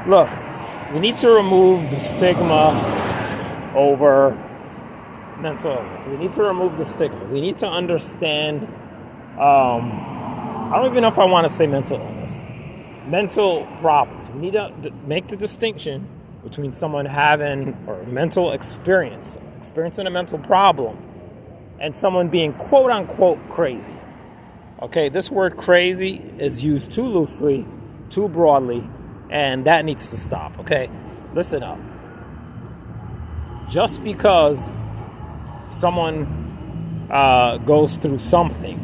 Look, we need to remove the stigma over mental illness. We need to remove the stigma. We need to understand, I don't even know if I want to say mental illness. Mental problems. We need to make the distinction between someone having or mental experiencing a mental problem, and someone being quote unquote crazy. Okay, this word crazy is used too loosely, too broadly, and that needs to stop. Okay, listen up. Just because someone goes through something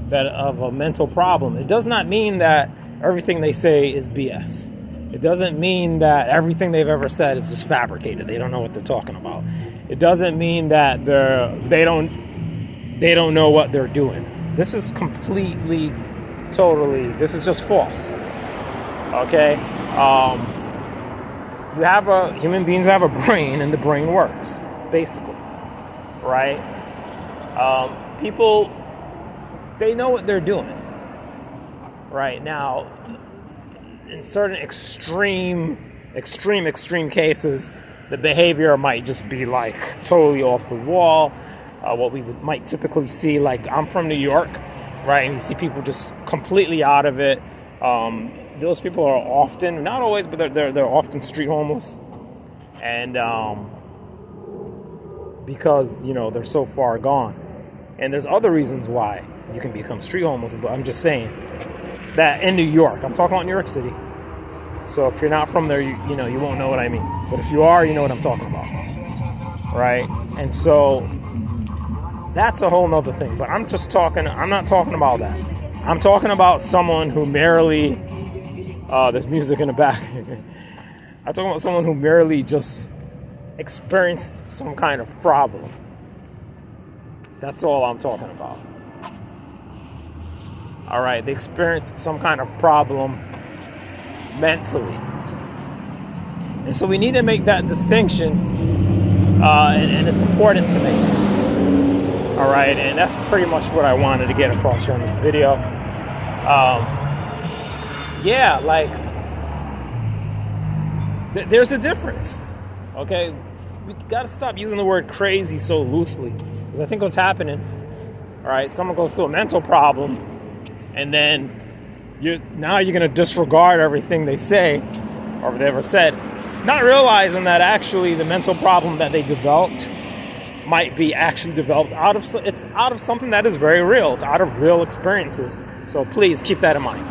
that of a mental problem, it does not mean that everything they say is BS. It doesn't mean that everything they've ever said is just fabricated. They don't know what they're talking about. It doesn't mean that they don't know what they're doing. This is completely, totally, this is just false. Okay? Human beings have a brain, and the brain works, basically. Right? People, they know what they're doing. Right? Now, in certain extreme cases, the behavior might just be like totally off the wall. What we might typically see, like I'm from New York, right? And you see people just completely out of it. Those people are often, not always, but they're often street homeless, and because they're so far gone. And there's other reasons why you can become street homeless, but I'm just saying that in New York, I'm talking about New York City. So if you're not from there, you won't know what I mean. But if you are, you know what I'm talking about, right? And so that's a whole nother thing. But I'm not talking about that. I'm talking about someone who merely, there's music in the back. I'm talking about someone who merely just experienced some kind of problem. That's all I'm talking about. All right, they experienced some kind of problem mentally. And so we need to make that distinction, and it's important to make. All right, and that's pretty much what I wanted to get across here in this video. There's a difference, okay? We got to stop using the word crazy so loosely, because I think what's happening, all right, someone goes through a mental problem, and then you're going to disregard everything they say or they ever said, not realizing that actually the mental problem that they developed might be actually developed out of something that is very real. It's out of real experiences. So please keep that in mind.